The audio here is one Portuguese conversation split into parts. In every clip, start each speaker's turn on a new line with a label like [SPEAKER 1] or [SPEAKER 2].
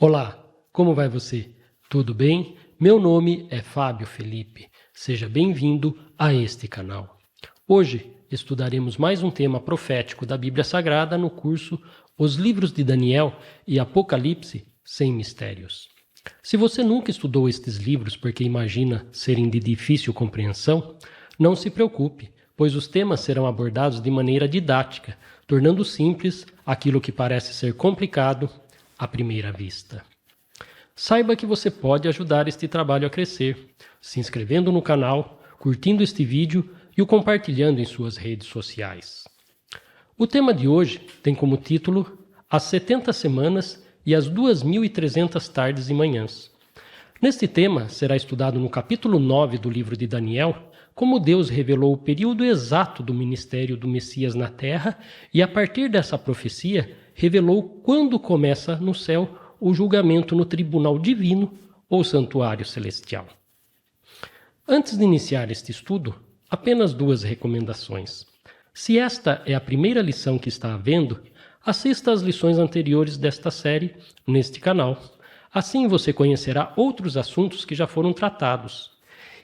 [SPEAKER 1] Olá, como vai você? Tudo bem? Meu nome é Fábio Felipe. Seja bem-vindo a este canal. Hoje estudaremos mais um tema profético da Bíblia Sagrada no curso Os Livros de Daniel e Apocalipse sem Mistérios. Se você nunca estudou estes livros porque imagina serem de difícil compreensão, não se preocupe, pois os temas serão abordados de maneira didática, tornando simples aquilo que parece ser complicado à primeira vista. Saiba que você pode ajudar este trabalho a crescer, se inscrevendo no canal, curtindo este vídeo e o compartilhando em suas redes sociais. O tema de hoje tem como título As 70 Semanas e as 2.300 Tardes e Manhãs. Neste tema será estudado no capítulo 9 do livro de Daniel como Deus revelou o período exato do ministério do Messias na terra e, a partir dessa profecia, revelou quando começa no céu o julgamento no tribunal divino ou santuário celestial. Antes de iniciar este estudo, apenas duas recomendações. Se esta é a primeira lição que está havendo, assista às lições anteriores desta série neste canal. Assim você conhecerá outros assuntos que já foram tratados.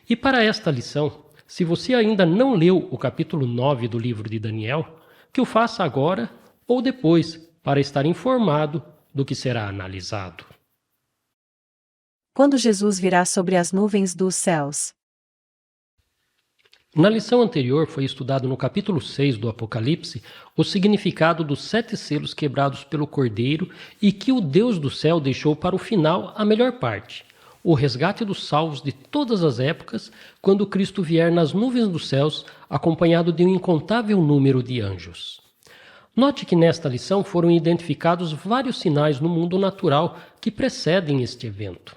[SPEAKER 1] E para esta lição, se você ainda não leu o capítulo 9 do livro de Daniel, que o faça agora ou depois, para estar informado do que será analisado.
[SPEAKER 2] Quando Jesus virá sobre as nuvens dos céus.
[SPEAKER 1] Na lição anterior foi estudado no capítulo 6 do Apocalipse o significado dos 7 selos quebrados pelo Cordeiro e que o Deus do céu deixou para o final a melhor parte, o resgate dos salvos de todas as épocas, quando Cristo vier nas nuvens dos céus, acompanhado de um incontável número de anjos. Note que nesta lição foram identificados vários sinais no mundo natural que precedem este evento.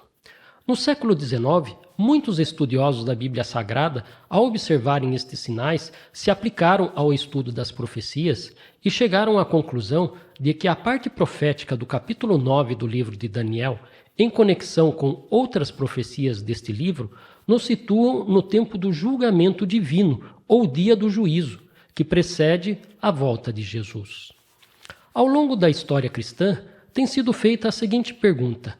[SPEAKER 1] No século XIX, muitos estudiosos da Bíblia Sagrada, ao observarem estes sinais, se aplicaram ao estudo das profecias e chegaram à conclusão de que a parte profética do capítulo 9 do livro de Daniel, em conexão com outras profecias deste livro, nos situam no tempo do julgamento divino ou dia do juízo, que precede a volta de Jesus. Ao longo da história cristã, tem sido feita a seguinte pergunta: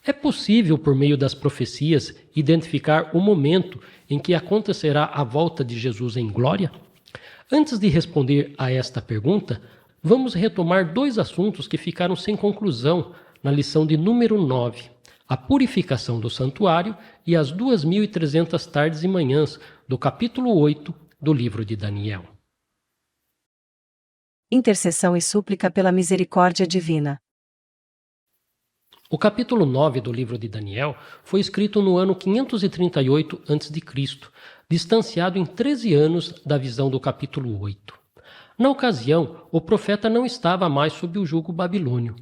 [SPEAKER 1] é possível, por meio das profecias, identificar o momento em que acontecerá a volta de Jesus em glória? Antes de responder a esta pergunta, vamos retomar dois assuntos que ficaram sem conclusão na lição de número 9, a purificação do santuário e as 2.300 tardes e manhãs do capítulo 8 do livro de Daniel.
[SPEAKER 2] Intercessão e súplica pela misericórdia divina.
[SPEAKER 1] O capítulo 9 do livro de Daniel foi escrito no ano 538 a.C., distanciado em 13 anos da visão do capítulo 8. Na ocasião, o profeta não estava mais sob o jugo babilônio.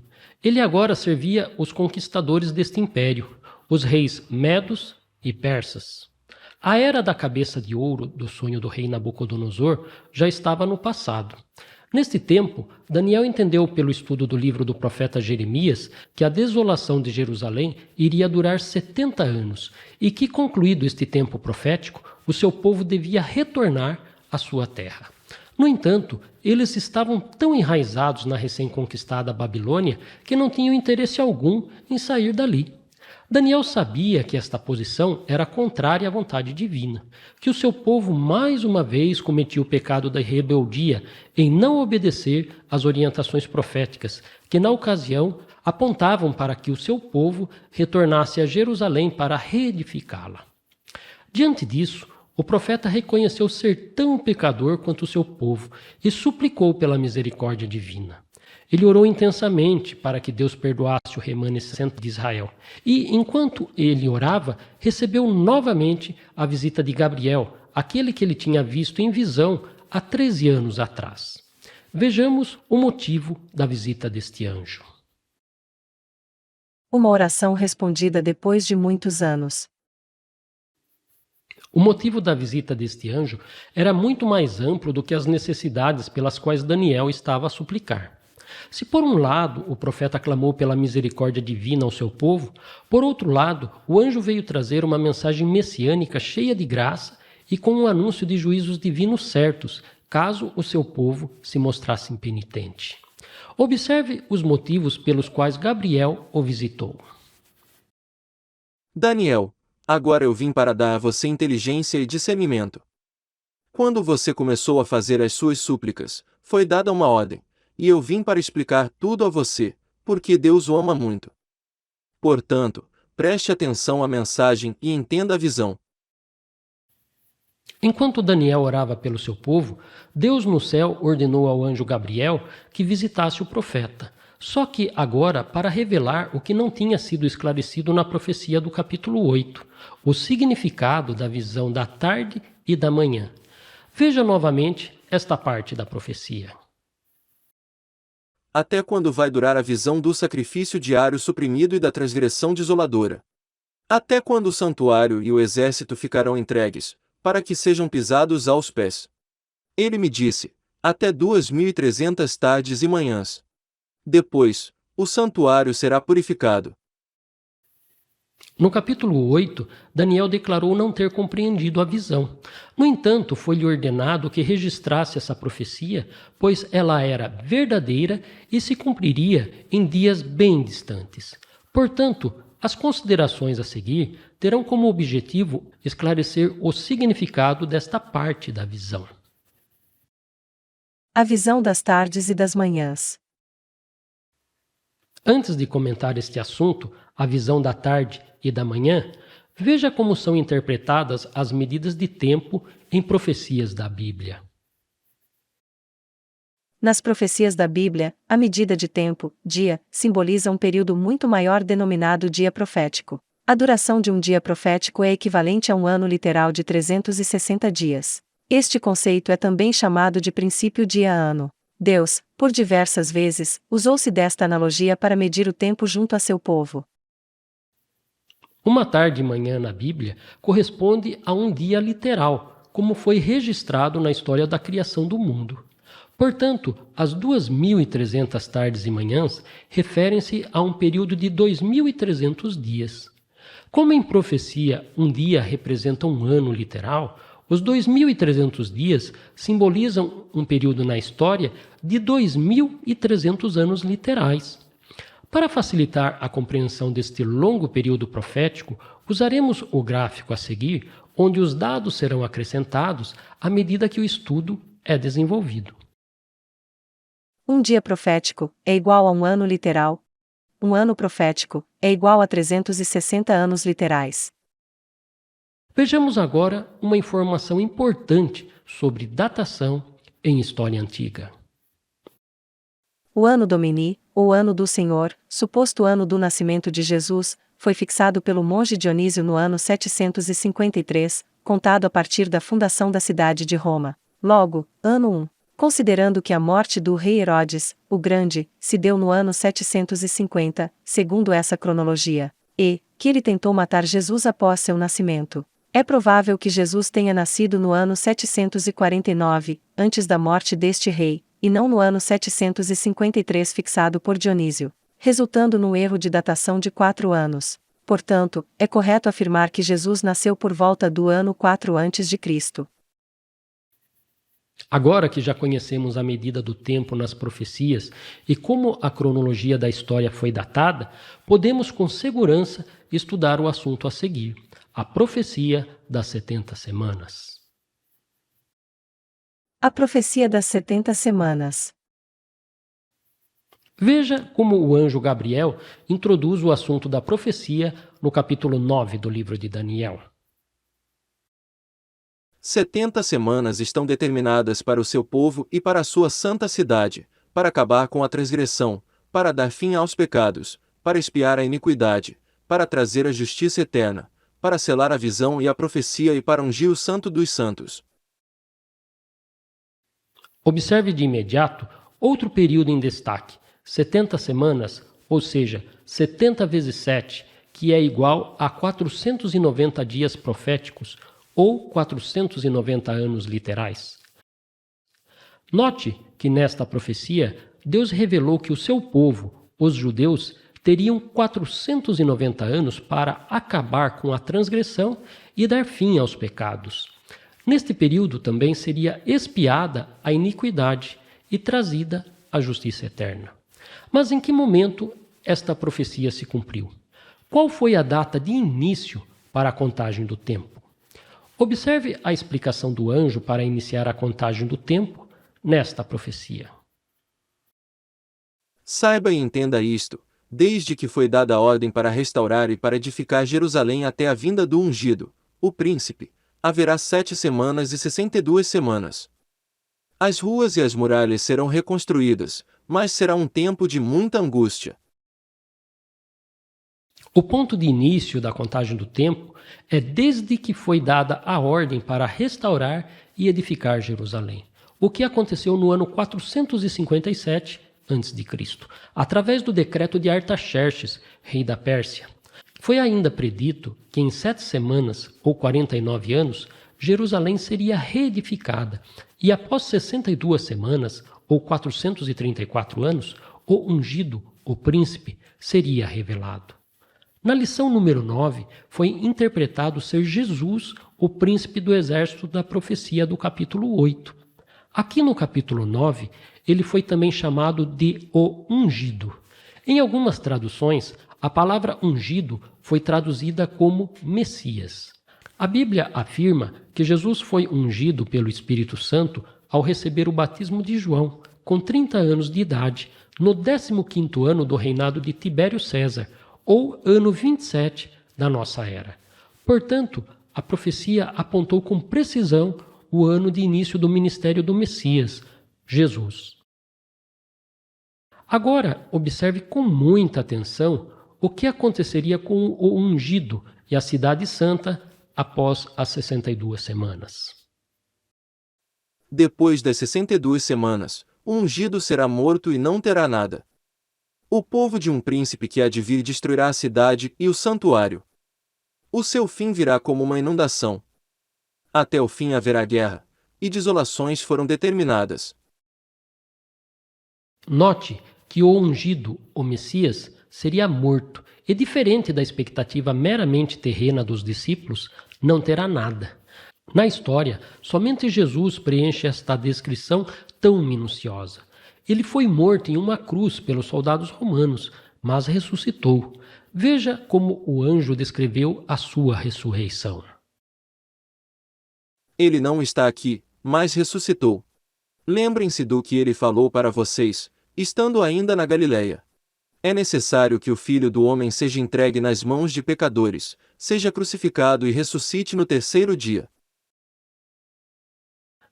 [SPEAKER 1] Ele agora servia os conquistadores deste império, os reis medos e persas. A era da cabeça de ouro do sonho do rei Nabucodonosor já estava no passado. Neste tempo, Daniel entendeu pelo estudo do livro do profeta Jeremias que a desolação de Jerusalém iria durar 70 anos e que, concluído este tempo profético, o seu povo devia retornar à sua terra. No entanto, eles estavam tão enraizados na recém-conquistada Babilônia que não tinham interesse algum em sair dali. Daniel sabia que esta posição era contrária à vontade divina, que o seu povo mais uma vez cometia o pecado da rebeldia em não obedecer às orientações proféticas, que na ocasião apontavam para que o seu povo retornasse a Jerusalém para reedificá-la. Diante disso, o profeta reconheceu ser tão pecador quanto o seu povo e suplicou pela misericórdia divina. Ele orou intensamente para que Deus perdoasse o remanescente de Israel. E, enquanto ele orava, recebeu novamente a visita de Gabriel, aquele que ele tinha visto em visão há 13 anos atrás. Vejamos o motivo da visita deste anjo.
[SPEAKER 2] Uma oração respondida depois de muitos anos.
[SPEAKER 1] O motivo da visita deste anjo era muito mais amplo do que as necessidades pelas quais Daniel estava a suplicar. Se por um lado o profeta clamou pela misericórdia divina ao seu povo, por outro lado o anjo veio trazer uma mensagem messiânica cheia de graça e com um anúncio de juízos divinos certos, caso o seu povo se mostrasse impenitente. Observe os motivos pelos quais Gabriel o visitou.
[SPEAKER 3] Daniel, agora eu vim para dar a você inteligência e discernimento. Quando você começou a fazer as suas súplicas, foi dada uma ordem, e eu vim para explicar tudo a você, porque Deus o ama muito. Portanto, preste atenção à mensagem e entenda a visão.
[SPEAKER 1] Enquanto Daniel orava pelo seu povo, Deus no céu ordenou ao anjo Gabriel que visitasse o profeta, só que agora para revelar o que não tinha sido esclarecido na profecia do capítulo 8, o significado da visão da tarde e da manhã. Veja novamente esta parte da profecia.
[SPEAKER 3] Até quando vai durar a visão do sacrifício diário suprimido e da transgressão desoladora? Até quando o santuário e o exército ficarão entregues, para que sejam pisados aos pés? Ele me disse, até 2.300 tardes e manhãs. Depois, o santuário será purificado.
[SPEAKER 1] No capítulo 8, Daniel declarou não ter compreendido a visão. No entanto, foi-lhe ordenado que registrasse essa profecia, pois ela era verdadeira e se cumpriria em dias bem distantes. Portanto, as considerações a seguir terão como objetivo esclarecer o significado desta parte da visão.
[SPEAKER 2] A visão das tardes e das manhãs.
[SPEAKER 1] Antes de comentar este assunto, a visão da tarde e da manhã, veja como são interpretadas as medidas de tempo em profecias da Bíblia.
[SPEAKER 2] Nas profecias da Bíblia, a medida de tempo, dia, simboliza um período muito maior denominado dia profético. A duração de um dia profético é equivalente a um ano literal de 360 dias. Este conceito é também chamado de princípio dia-ano. Deus, por diversas vezes, usou-se desta analogia para medir o tempo junto a seu povo.
[SPEAKER 1] Uma tarde e manhã na Bíblia corresponde a um dia literal, como foi registrado na história da criação do mundo. Portanto, as 2.300 tardes e manhãs referem-se a um período de 2.300 dias. Como em profecia um dia representa um ano literal, os 2.300 dias simbolizam um período na história de 2.300 anos literais. Para facilitar a compreensão deste longo período profético, usaremos o gráfico a seguir, onde os dados serão acrescentados à medida que o estudo é desenvolvido.
[SPEAKER 2] Um dia profético é igual a um ano literal. Um ano profético é igual a 360 anos literais.
[SPEAKER 1] Vejamos agora uma informação importante sobre datação em história antiga.
[SPEAKER 2] O ano Domini, ou ano do Senhor, suposto ano do nascimento de Jesus, foi fixado pelo monge Dionísio no ano 753, contado a partir da fundação da cidade de Roma. Logo, ano 1. Considerando que a morte do rei Herodes, o Grande, se deu no ano 750, segundo essa cronologia, e que ele tentou matar Jesus após seu nascimento. É provável que Jesus tenha nascido no ano 749, antes da morte deste rei, e não no ano 753 fixado por Dionísio, resultando no erro de datação de 4 anos. Portanto, é correto afirmar que Jesus nasceu por volta do ano 4 a.C.
[SPEAKER 1] Agora que já conhecemos a medida do tempo nas profecias e como a cronologia da história foi datada, podemos com segurança estudar o assunto a seguir, a profecia das 70 semanas.
[SPEAKER 2] A profecia das 70 semanas.
[SPEAKER 1] Veja como o anjo Gabriel introduz o assunto da profecia no capítulo 9 do livro de Daniel.
[SPEAKER 3] 70 semanas estão determinadas para o seu povo e para a sua santa cidade, para acabar com a transgressão, para dar fim aos pecados, para expiar a iniquidade, para trazer a justiça eterna, para selar a visão e a profecia e para ungir o Santo dos Santos.
[SPEAKER 1] Observe de imediato outro período em destaque, 70 semanas, ou seja, 70 vezes 7, que é igual a 490 dias proféticos, ou 490 anos literais. Note que nesta profecia, Deus revelou que o seu povo, os judeus, teriam 490 anos para acabar com a transgressão e dar fim aos pecados. Neste período também seria expiada a iniquidade e trazida a justiça eterna. Mas em que momento esta profecia se cumpriu? Qual foi a data de início para a contagem do tempo? Observe a explicação do anjo para iniciar a contagem do tempo nesta profecia.
[SPEAKER 3] Saiba e entenda isto, desde que foi dada a ordem para restaurar e para edificar Jerusalém até a vinda do ungido, o príncipe, haverá 7 semanas e 62 semanas. As ruas e as muralhas serão reconstruídas, mas será um tempo de muita angústia.
[SPEAKER 1] O ponto de início da contagem do tempo é desde que foi dada a ordem para restaurar e edificar Jerusalém, o que aconteceu no ano 457 a.C., através do decreto de Artaxerxes, rei da Pérsia. Foi ainda predito que em 7 semanas, ou 49 anos, Jerusalém seria reedificada, e após 62 semanas, ou 434 anos, o ungido, o príncipe, seria revelado. Na lição número 9, foi interpretado ser Jesus o príncipe do exército da profecia do capítulo 8. Aqui no capítulo 9, ele foi também chamado de o ungido. Em algumas traduções, a palavra ungido foi traduzida como Messias. A Bíblia afirma que Jesus foi ungido pelo Espírito Santo ao receber o batismo de João, com 30 anos de idade, no 15º ano do reinado de Tibério César, ou ano 27 da nossa era. Portanto, a profecia apontou com precisão o ano de início do ministério do Messias, Jesus. Agora, observe com muita atenção o que aconteceria com o ungido e a cidade santa após as 62 semanas.
[SPEAKER 3] Depois das 62 semanas, o ungido será morto e não terá nada. O povo de um príncipe que há de vir destruirá a cidade e o santuário. O seu fim virá como uma inundação. Até o fim haverá guerra, e desolações foram determinadas.
[SPEAKER 1] Note que o ungido, o Messias, seria morto, e diferente da expectativa meramente terrena dos discípulos, não terá nada. Na história, somente Jesus preenche esta descrição tão minuciosa. Ele foi morto em uma cruz pelos soldados romanos, mas ressuscitou. Veja como o anjo descreveu a sua ressurreição.
[SPEAKER 3] Ele não está aqui, mas ressuscitou. Lembrem-se do que ele falou para vocês, estando ainda na Galileia. É necessário que o Filho do Homem seja entregue nas mãos de pecadores, seja crucificado e ressuscite no 3º dia.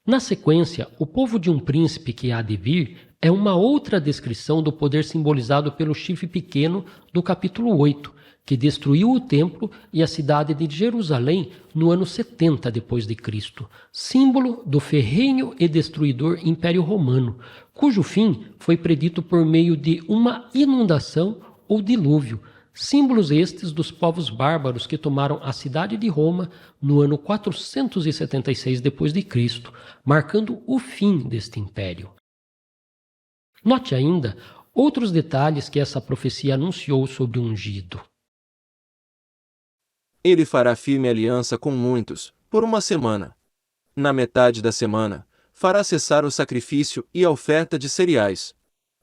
[SPEAKER 1] Na sequência, o povo de um príncipe que há de vir é uma outra descrição do poder simbolizado pelo chifre pequeno do capítulo 8, que destruiu o templo e a cidade de Jerusalém no ano 70 d.C., símbolo do ferrenho e destruidor Império Romano, cujo fim foi predito por meio de uma inundação ou dilúvio, símbolos estes dos povos bárbaros que tomaram a cidade de Roma no ano 476 d.C., marcando o fim deste império. Note ainda outros detalhes que essa profecia anunciou sobre o ungido.
[SPEAKER 3] Ele fará firme aliança com muitos, por uma semana. Na metade da semana, fará cessar o sacrifício e a oferta de cereais.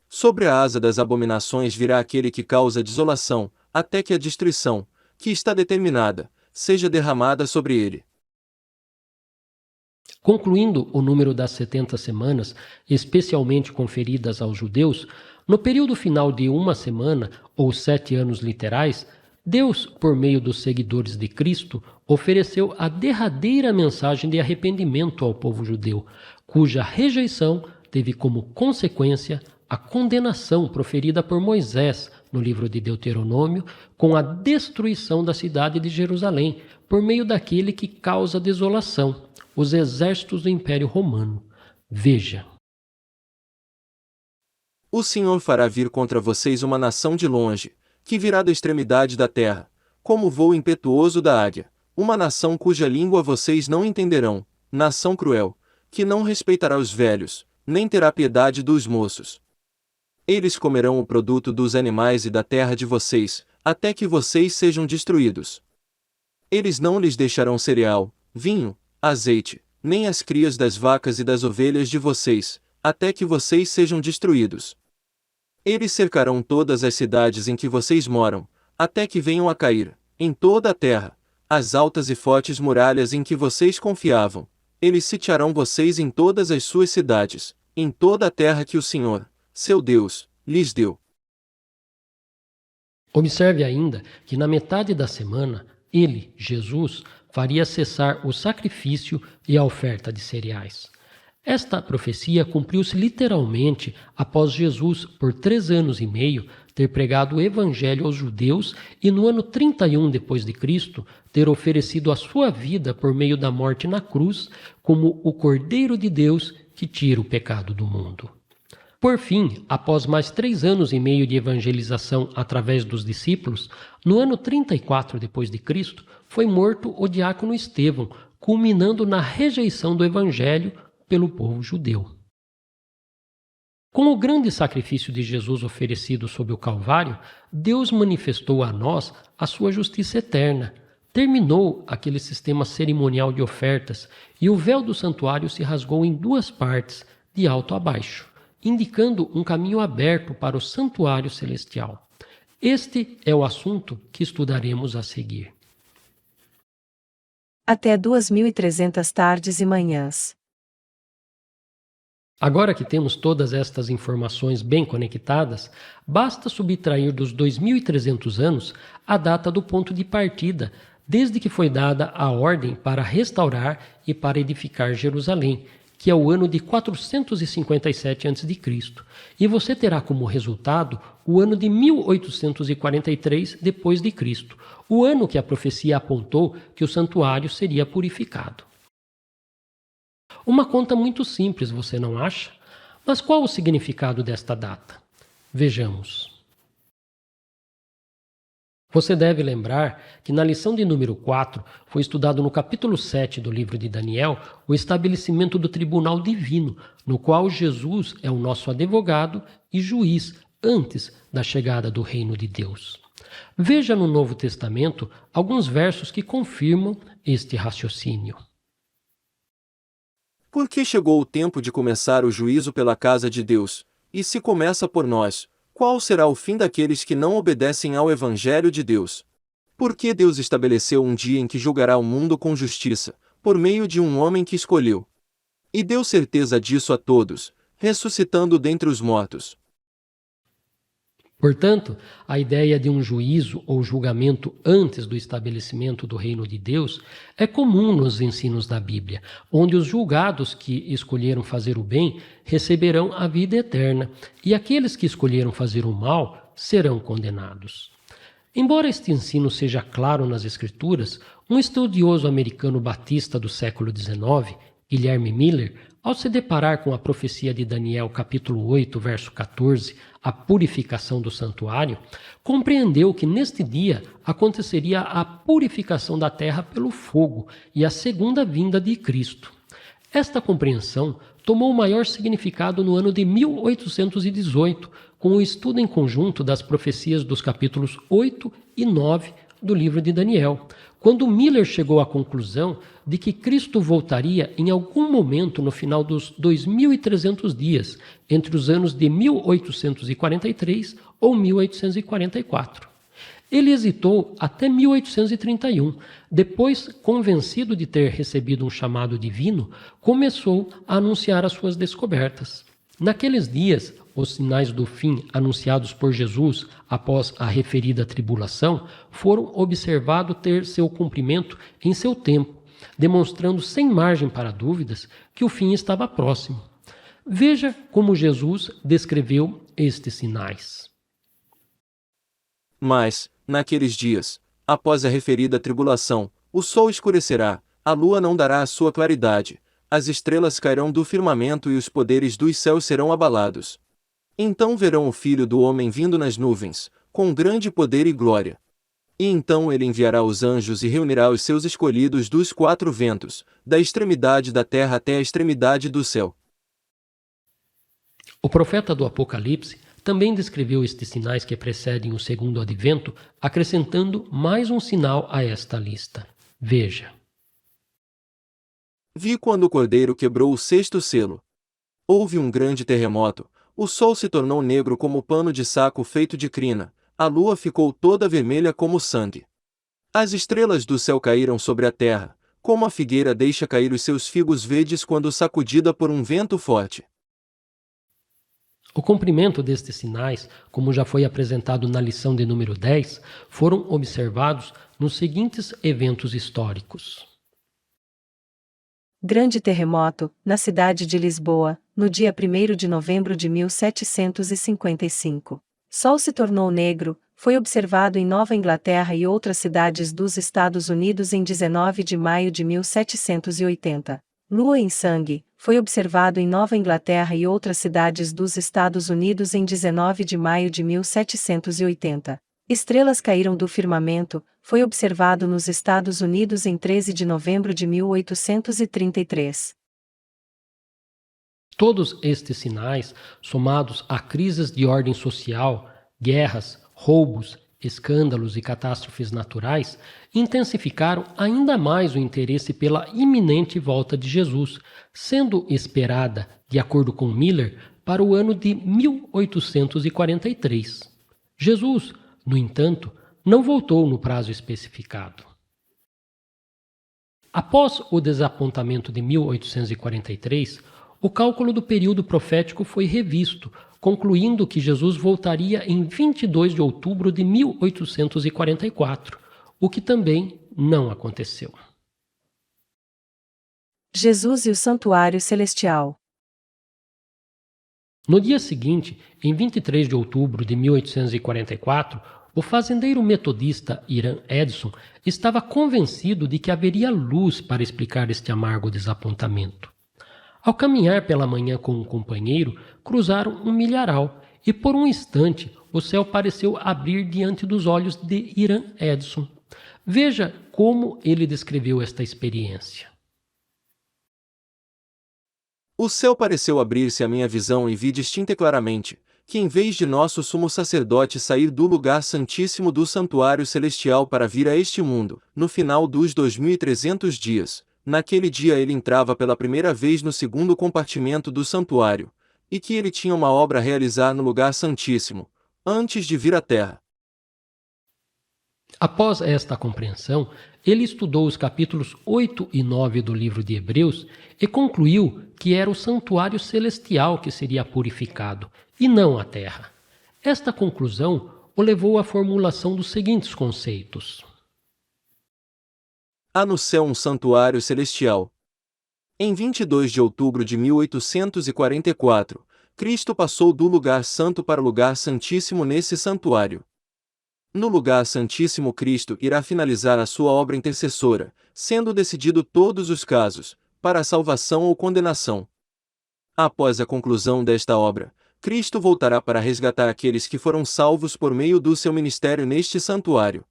[SPEAKER 3] Sobre a asa das abominações virá aquele que causa desolação, até que a destruição, que está determinada, seja derramada sobre ele.
[SPEAKER 1] Concluindo o número das 70 semanas, especialmente conferidas aos judeus, no período final de uma semana, ou 7 anos literais, Deus, por meio dos seguidores de Cristo, ofereceu a derradeira mensagem de arrependimento ao povo judeu, cuja rejeição teve como consequência a condenação proferida por Moisés no livro de Deuteronômio, com a destruição da cidade de Jerusalém, por meio daquele que causa desolação, os exércitos do Império Romano. Veja.
[SPEAKER 3] O Senhor fará vir contra vocês uma nação de longe, que virá da extremidade da terra, como o voo impetuoso da águia, uma nação cuja língua vocês não entenderão, nação cruel, que não respeitará os velhos, nem terá piedade dos moços. Eles comerão o produto dos animais e da terra de vocês, até que vocês sejam destruídos. Eles não lhes deixarão cereal, vinho, azeite, nem as crias das vacas e das ovelhas de vocês, até que vocês sejam destruídos. Eles cercarão todas as cidades em que vocês moram, até que venham a cair, em toda a terra, as altas e fortes muralhas em que vocês confiavam. Eles sitiarão vocês em todas as suas cidades, em toda a terra que o Senhor, seu Deus, lhes deu.
[SPEAKER 1] Observe ainda que na metade da semana, ele, Jesus, faria cessar o sacrifício e a oferta de cereais. Esta profecia cumpriu-se literalmente após Jesus, por 3 anos e meio, ter pregado o evangelho aos judeus e no ano 31 depois de Cristo, ter oferecido a sua vida por meio da morte na cruz como o Cordeiro de Deus que tira o pecado do mundo. Por fim, após mais 3 anos e meio de evangelização através dos discípulos, no ano 34 depois de Cristo, foi morto o diácono Estevão, culminando na rejeição do evangelho pelo povo judeu. Com o grande sacrifício de Jesus oferecido sob o Calvário, Deus manifestou a nós a sua justiça eterna. Terminou aquele sistema cerimonial de ofertas e o véu do santuário se rasgou em 2 partes, de alto a baixo, indicando um caminho aberto para o santuário celestial. Este é o assunto que estudaremos a seguir.
[SPEAKER 2] Até 2.300 tardes e manhãs.
[SPEAKER 1] Agora que temos todas estas informações bem conectadas, basta subtrair dos 2.300 anos a data do ponto de partida, desde que foi dada a ordem para restaurar e para edificar Jerusalém, que é o ano de 457 a.C., e você terá como resultado o ano de 1843 depois de Cristo, o ano que a profecia apontou que o santuário seria purificado. Uma conta muito simples, você não acha? Mas qual o significado desta data? Vejamos. Você deve lembrar que na lição de número 4 foi estudado no capítulo 7 do livro de Daniel o estabelecimento do tribunal divino, no qual Jesus é o nosso advogado e juiz antes da chegada do reino de Deus. Veja no Novo Testamento alguns versos que confirmam este raciocínio.
[SPEAKER 3] Porque chegou o tempo de começar o juízo pela casa de Deus, e se começa por nós, qual será o fim daqueles que não obedecem ao Evangelho de Deus? Porque Deus estabeleceu um dia em que julgará o mundo com justiça, por meio de um homem que escolheu. E deu certeza disso a todos, ressuscitando dentre os mortos.
[SPEAKER 1] Portanto, a ideia de um juízo ou julgamento antes do estabelecimento do reino de Deus é comum nos ensinos da Bíblia, onde os julgados que escolheram fazer o bem receberão a vida eterna, e aqueles que escolheram fazer o mal serão condenados. Embora este ensino seja claro nas Escrituras, um estudioso americano batista do século XIX, Guilherme Miller, ao se deparar com a profecia de Daniel capítulo 8, verso 14, a purificação do santuário, compreendeu que neste dia aconteceria a purificação da terra pelo fogo e a segunda vinda de Cristo. Esta compreensão tomou maior significado no ano de 1818, com o estudo em conjunto das profecias dos capítulos 8 e 9 do livro de Daniel, quando Miller chegou à conclusão de que Cristo voltaria em algum momento no final dos 2.300 dias, entre os anos de 1843 ou 1844. Ele hesitou até 1831. Depois, convencido de ter recebido um chamado divino, começou a anunciar as suas descobertas. Naqueles dias, os sinais do fim anunciados por Jesus após a referida tribulação foram observados ter seu cumprimento em seu tempo, demonstrando sem margem para dúvidas que o fim estava próximo. Veja como Jesus descreveu estes sinais.
[SPEAKER 3] Mas, naqueles dias, após a referida tribulação, o sol escurecerá, a lua não dará a sua claridade, as estrelas cairão do firmamento e os poderes dos céus serão abalados. Então verão o Filho do Homem vindo nas nuvens, com grande poder e glória. E então ele enviará os anjos e reunirá os seus escolhidos dos 4 ventos, da extremidade da terra até a extremidade do céu.
[SPEAKER 1] O profeta do Apocalipse também descreveu estes sinais que precedem o segundo advento, acrescentando mais um sinal a esta lista. Veja.
[SPEAKER 3] Vi quando o Cordeiro quebrou o 6º selo. Houve um grande terremoto, O sol se tornou negro como pano de saco feito de crina, a lua ficou toda vermelha como sangue. As estrelas do céu caíram sobre a terra, como a figueira deixa cair os seus figos verdes quando sacudida por um vento forte.
[SPEAKER 1] O cumprimento destes sinais, como já foi apresentado na lição de número 10, foram observados nos seguintes eventos históricos.
[SPEAKER 2] Grande terremoto, na cidade de Lisboa, no dia 1º de novembro de 1755. Sol se tornou negro, foi observado em Nova Inglaterra e outras cidades dos Estados Unidos em 19 de maio de 1780. Lua em sangue, foi observado em Nova Inglaterra e outras cidades dos Estados Unidos em 19 de maio de 1780. Estrelas caíram do firmamento, foi observado nos Estados Unidos em 13 de novembro de 1833.
[SPEAKER 1] Todos estes sinais, somados a crises de ordem social, guerras, roubos, escândalos e catástrofes naturais, intensificaram ainda mais o interesse pela iminente volta de Jesus, sendo esperada, de acordo com Miller, para o ano de 1843. Jesus, no entanto, não voltou no prazo especificado. Após o desapontamento de 1843, o cálculo do período profético foi revisto, concluindo que Jesus voltaria em 22 de outubro de 1844, o que também não aconteceu.
[SPEAKER 2] Jesus e o Santuário Celestial.
[SPEAKER 1] No dia seguinte, em 23 de outubro de 1844, o fazendeiro metodista Hiram Edson estava convencido de que haveria luz para explicar este amargo desapontamento. Ao caminhar pela manhã com um companheiro, cruzaram um milharal e por um instante o céu pareceu abrir diante dos olhos de Hiram Edson. Veja como ele descreveu esta experiência.
[SPEAKER 3] O céu pareceu abrir-se à minha visão e vi distinta e claramente, que em vez de nosso sumo sacerdote sair do lugar santíssimo do santuário celestial para vir a este mundo, no final dos 2300 dias, naquele dia ele entrava pela primeira vez no segundo compartimento do santuário, e que ele tinha uma obra a realizar no lugar santíssimo, antes de vir à terra.
[SPEAKER 1] Após esta compreensão, ele estudou os capítulos 8 e 9 do livro de Hebreus e concluiu que era o santuário celestial que seria purificado, e não a terra. Esta conclusão o levou à formulação dos seguintes conceitos.
[SPEAKER 3] Há no céu um santuário celestial. Em 22 de outubro de 1844, Cristo passou do lugar santo para o lugar santíssimo nesse santuário. No lugar santíssimo Cristo irá finalizar a sua obra intercessora, sendo decidido todos os casos, para a salvação ou condenação. Após a conclusão desta obra, Cristo voltará para resgatar aqueles que foram salvos por meio do seu ministério neste santuário.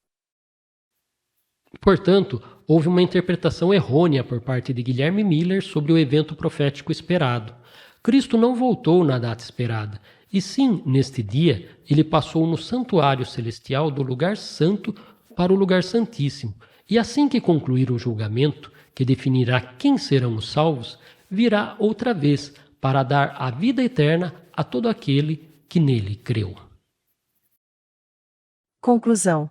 [SPEAKER 1] Portanto, houve uma interpretação errônea por parte de Guilherme Miller sobre o evento profético esperado. Cristo não voltou na data esperada, e sim, neste dia, ele passou no santuário celestial do lugar santo para o lugar santíssimo, e assim que concluir o julgamento, que definirá quem serão os salvos, virá outra vez para dar a vida eterna a todo aquele que nele creu.
[SPEAKER 2] Conclusão.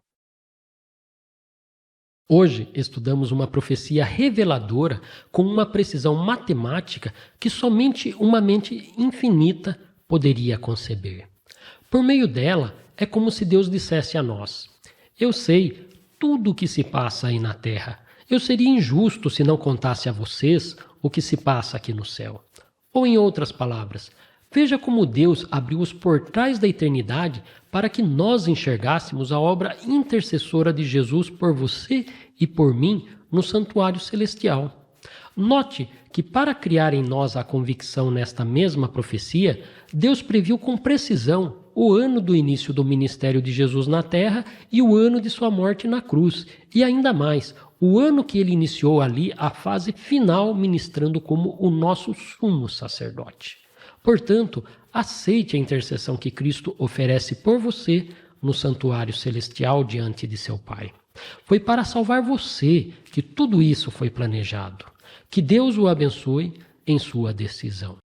[SPEAKER 1] Hoje estudamos uma profecia reveladora com uma precisão matemática que somente uma mente infinita poderia conceber. Por meio dela, é como se Deus dissesse a nós: eu sei tudo o que se passa aí na terra. Eu seria injusto se não contasse a vocês o que se passa aqui no céu. Ou em outras palavras, veja como Deus abriu os portais da eternidade para que nós enxergássemos a obra intercessora de Jesus por você e por mim no santuário celestial. Note que para criar em nós a convicção nesta mesma profecia, Deus previu com precisão o ano do início do ministério de Jesus na terra e o ano de sua morte na cruz, e ainda mais, o ano que ele iniciou ali a fase final ministrando como o nosso sumo sacerdote. Portanto, aceite a intercessão que Cristo oferece por você no santuário celestial diante de seu Pai. Foi para salvar você que tudo isso foi planejado. Que Deus o abençoe em sua decisão.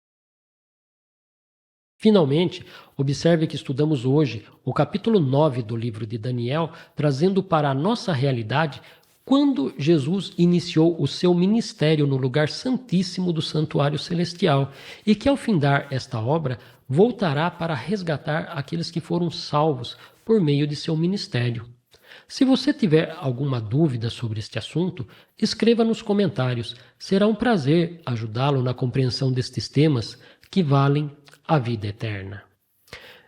[SPEAKER 1] Finalmente, observe que estudamos hoje o capítulo 9 do livro de Daniel, trazendo para a nossa realidade quando Jesus iniciou o seu ministério no lugar santíssimo do santuário celestial, e que ao findar esta obra, voltará para resgatar aqueles que foram salvos por meio de seu ministério. Se você tiver alguma dúvida sobre este assunto, escreva nos comentários. Será um prazer ajudá-lo na compreensão destes temas que valem a vida eterna.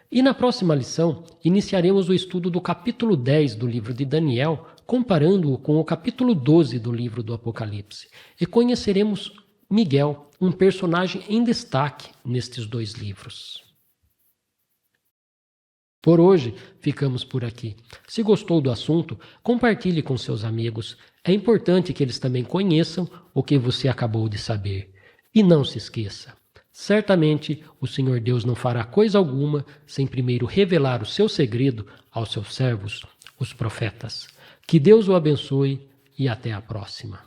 [SPEAKER 1] E na próxima lição, iniciaremos o estudo do capítulo 10 do livro de Daniel, comparando-o com o capítulo 12 do livro do Apocalipse. E conheceremos Miguel, um personagem em destaque nestes dois livros. Por hoje, ficamos por aqui. Se gostou do assunto, compartilhe com seus amigos. É importante que eles também conheçam o que você acabou de saber. E não se esqueça, certamente o Senhor Deus não fará coisa alguma sem primeiro revelar o seu segredo aos seus servos, os profetas. Que Deus o abençoe e até a próxima.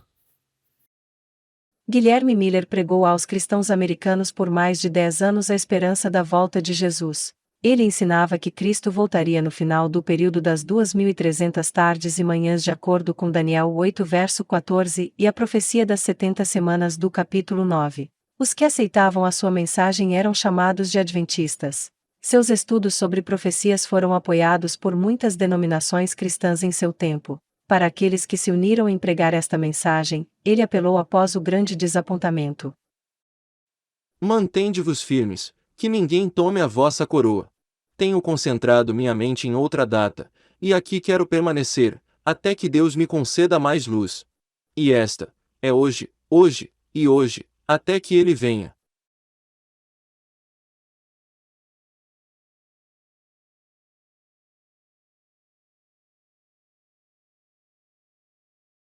[SPEAKER 2] Guilherme Miller pregou aos cristãos americanos por mais de 10 anos a esperança da volta de Jesus. Ele ensinava que Cristo voltaria no final do período das 2.300 tardes e manhãs de acordo com Daniel 8 verso 14 e a profecia das 70 semanas do capítulo 9. Os que aceitavam a sua mensagem eram chamados de adventistas. Seus estudos sobre profecias foram apoiados por muitas denominações cristãs em seu tempo. Para aqueles que se uniram em pregar esta mensagem, ele apelou após o grande desapontamento.
[SPEAKER 3] Mantende-vos firmes, que ninguém tome a vossa coroa. Tenho concentrado minha mente em outra data, e aqui quero permanecer, até que Deus me conceda mais luz. E esta é hoje, hoje, e hoje, até que ele venha.